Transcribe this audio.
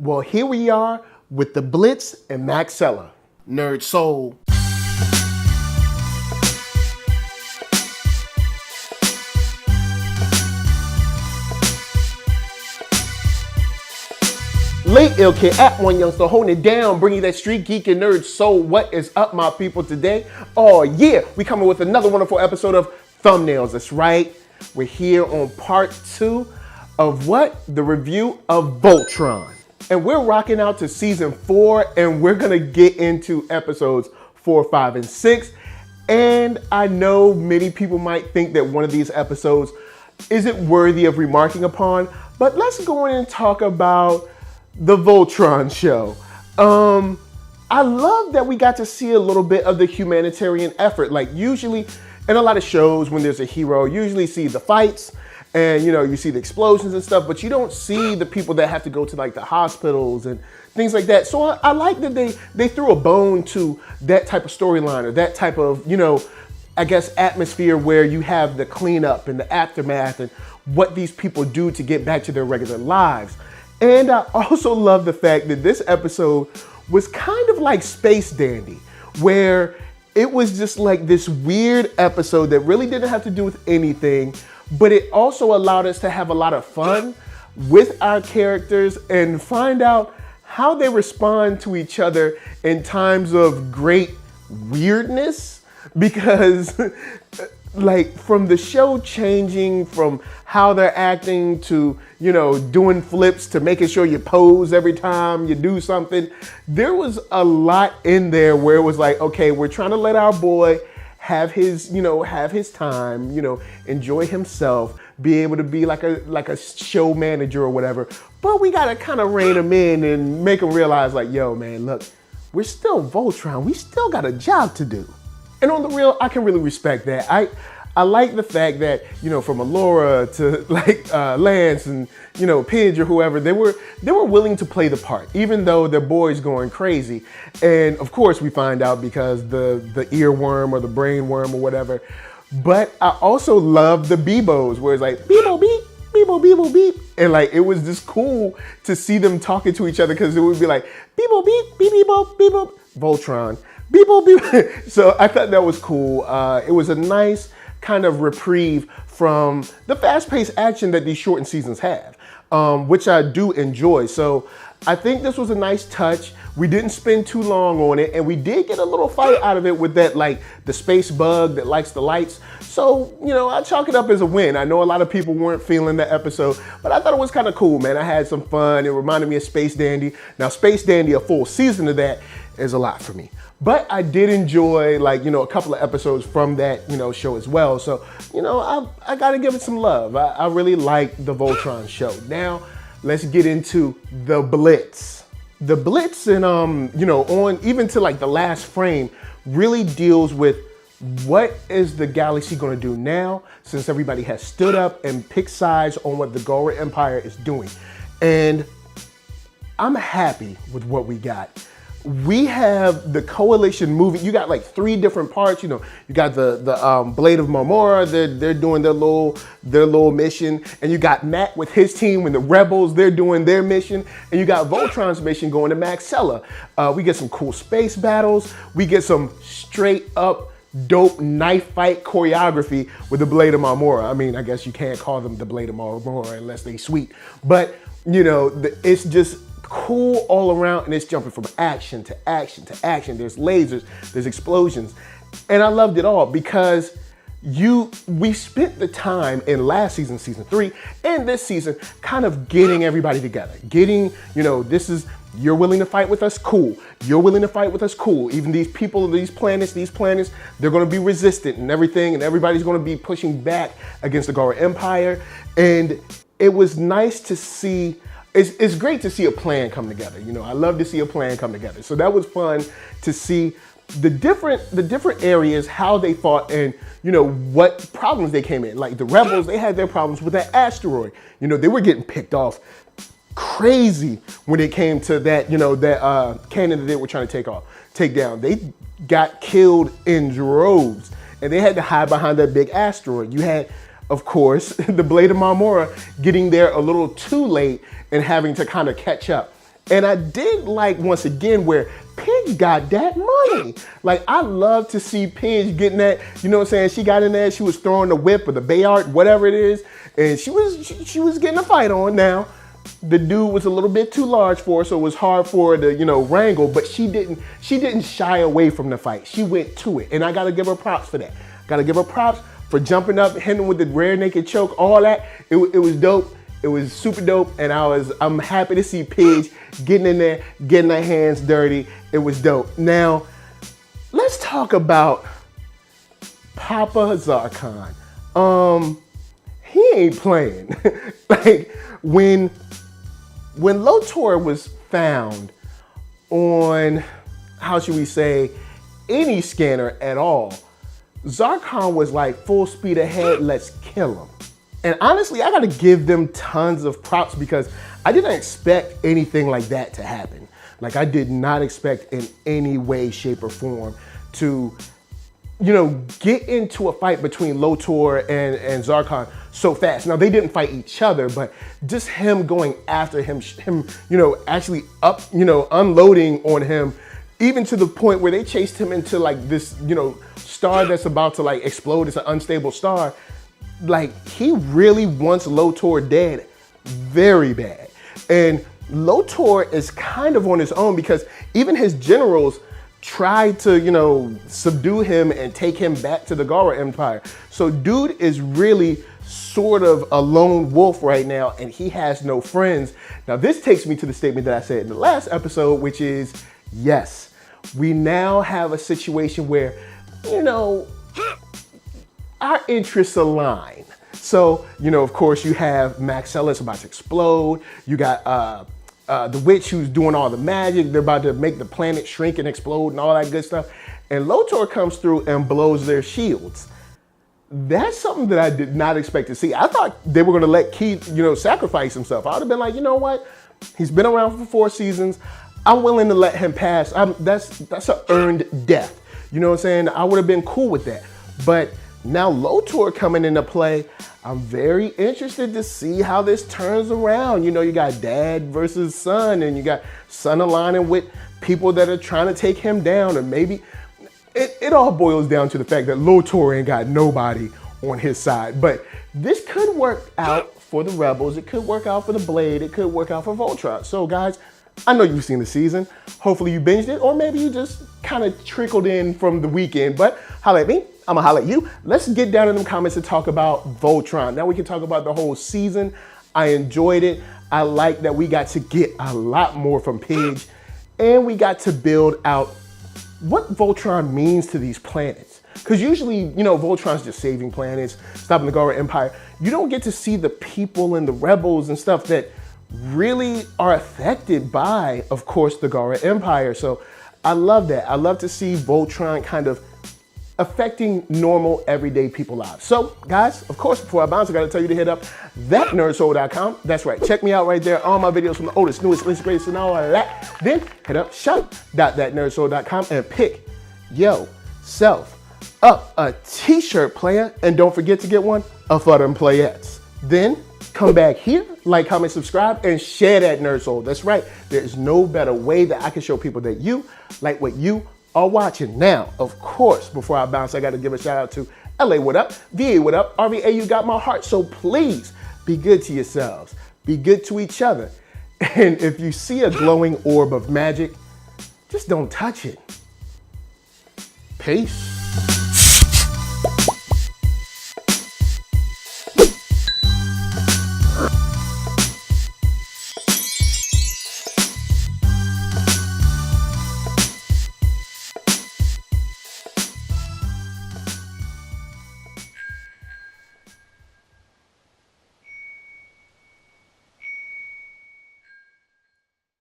Well, here we are with the Blitz and Maxella. NERDSoul. Late Ill Kid at OneYoungsta holding it down, bringing that StreetGeek and NERDSoul. What is up, my people, today? Oh yeah, we coming with another wonderful episode of Thumbnails. That's right. We're here on part 2 of what? The review of Voltron. And we're rocking out to season 4, and we're gonna get into episodes 4, 5, and 6. And I know many people might think that one of these episodes isn't worthy of remarking upon, but let's go in and talk about the Voltron Show. I love that we got to see a little bit of the humanitarian effort. Like usually in a lot of shows when there's a hero, you usually see the fights and you see the explosions and stuff, but you don't see the people that have to go to like the hospitals and things like that. So I like that they threw a bone to that type of storyline or that type of, I guess, atmosphere where you have the cleanup and the aftermath and what these people do to get back to their regular lives. And I also love the fact that this episode was kind of like Space Dandy, where it was just like this weird episode that really didn't have to do with anything, but it also allowed us to have a lot of fun with our characters and find out how they respond to each other in times of great weirdness. Because like from the show changing from how they're acting to, doing flips to making sure you pose every time you do something, there was a lot in there where it was like, okay, we're trying to let our boy have his time, enjoy himself, be able to be like a show manager or whatever. But we gotta kind of rein him in and make him realize like, yo, man, look, we're still Voltron. We still got a job to do. And on the real, I can really respect that. I like the fact that, from Lotor to like Lance and, Pidge or whoever, they were willing to play the part, even though their boy's going crazy. And of course we find out because the earworm or the brain worm or whatever. But I also love the Beebos where it's like, Beebo beep, Beebo, Beebo beep. And like, it was just cool to see them talking to each other because it would be like, Beebo beep, beep, beebo, beebo, Voltron. Beep, beep. So I thought that was cool. It was a nice kind of reprieve from the fast-paced action that these shortened seasons have, which I do enjoy. So I think this was a nice touch. We didn't spend too long on it, and we did get a little fight out of it with that, like the space bug that likes the lights. So, I chalk it up as a win. I know a lot of people weren't feeling the episode, but I thought it was kind of cool, man. I had some fun. It reminded me of Space Dandy. Now, Space Dandy, a full season of that is a lot for me. But I did enjoy a couple of episodes from that, show as well. So, I gotta give it some love. I really like the Voltron Show. Now, let's get into the Blitz. The Blitz and, on even to like the last frame really deals with what is the galaxy gonna do now since everybody has stood up and picked sides on what the Gora Empire is doing. And I'm happy with what we got. We have the coalition moving. You got like 3 different parts. You got the Blade of Marmora. They're doing their little mission, and you got Matt with his team and the rebels. They're doing their mission, and you got Voltron's mission going to Maxella. We get some cool space battles. We get some straight up dope knife fight choreography with the Blade of Marmora. I mean, I guess you can't call them the Blade of Marmora unless they sweet, but it's just cool all around, and it's jumping from action to action to action. There's lasers, there's explosions, and I loved it all because we spent the time in last season, season 3, and this season kind of getting everybody together. Getting, you're willing to fight with us, cool. You're willing to fight with us, cool. Even these people, these planets, they're gonna be resistant and everything, and everybody's gonna be pushing back against the Gora Empire. And it was nice to see. It's great to see a plan come together. I love to see a plan come together. So that was fun to see the different areas, how they fought, and what problems they came in. Like the rebels, they had their problems with that asteroid. They were getting picked off crazy when it came to that, that cannon that they were trying to take down. They got killed in droves, and they had to hide behind that big asteroid. You had, of course, the Blade of Marmora getting there a little too late and having to kind of catch up. And I did like, once again, where Pidge got that money. Like, I love to see Pidge getting that, you know what I'm saying? She got in there, she was throwing the whip or the Bayard, whatever it is, and she was getting a fight on. Now, the dude was a little bit too large for her, so it was hard for her to, you know, wrangle, but she didn't shy away from the fight. She went to it, and I gotta give her props for that. Gotta give her props for jumping up, hitting with the rear naked choke, all that. It was dope. It was super dope, and I'm happy to see Pidge getting in there, getting her hands dirty. It was dope. Now, let's talk about Papa Zarkon. He ain't playing. Like, when Lotor was found on, how should we say, any scanner at all, Zarkon was like, full speed ahead, let's kill him. And honestly, I gotta give them tons of props because I didn't expect anything like that to happen. Like, I did not expect in any way, shape, or form to, you know, get into a fight between Lotor and Zarkon so fast. Now, they didn't fight each other, but just him going after him, you know, actually unloading on him, even to the point where they chased him into like this, you know, star that's about to like explode. It's an unstable star. Like, he really wants Lotor dead very bad. And Lotor is kind of on his own because even his generals tried to, you know, subdue him and take him back to the Gara Empire. So dude is really sort of a lone wolf right now, and he has no friends. Now, this takes me to the statement that I said in the last episode, which is, yes, we now have a situation where, you know, our interests align. So, you know, of course, you have Maxella's about to explode. You got the witch who's doing all the magic. They're about to make the planet shrink and explode and all that good stuff. And Lotor comes through and blows their shields. That's something that I did not expect to see. I thought they were going to let Keith, you know, sacrifice himself. I would have been like, you know what? He's been around for 4 seasons. I'm willing to let him pass. That's an earned death. You know what I'm saying? I would have been cool with that. But now Lotor coming into play, I'm very interested to see how this turns around. You know, you got dad versus son, and you got son aligning with people that are trying to take him down, and maybe it all boils down to the fact that Lotor ain't got nobody on his side. But this could work out for the Rebels. It could work out for the Blade. It could work out for Voltron. So guys, I know you've seen the season. Hopefully you binged it, or maybe you just kind of trickled in from the weekend. But holla at me. I'm gonna holla at you. Let's get down in them comments and talk about Voltron. Now we can talk about the whole season. I enjoyed it. I like that we got to get a lot more from Pidge, and we got to build out what Voltron means to these planets. Because usually, you know, Voltron's just saving planets, stopping the Gara Empire. You don't get to see the people and the rebels and stuff that really are affected by, of course, the Gara Empire. So I love that. I love to see Voltron kind of affecting normal, everyday people lives. So, guys, of course, before I bounce, I gotta tell you to hit up ThatNERDSoul.com. That's right, check me out right there. All my videos from the oldest, newest, latest, greatest, and all of that. Then hit up shop.ThatNERDSoul.com and pick yourself up a t-shirt, player. And don't forget to get one for them playettes. Then come back here, like, comment, subscribe, and share that NERDSoul. That's right, there is no better way that I can show people that you like what you are watching. Now, of course, before I bounce, I got to give a shout out to LA, what up? VA, what up? RVA, you got my heart. So please be good to yourselves. Be good to each other. And if you see a glowing orb of magic, just don't touch it. Peace.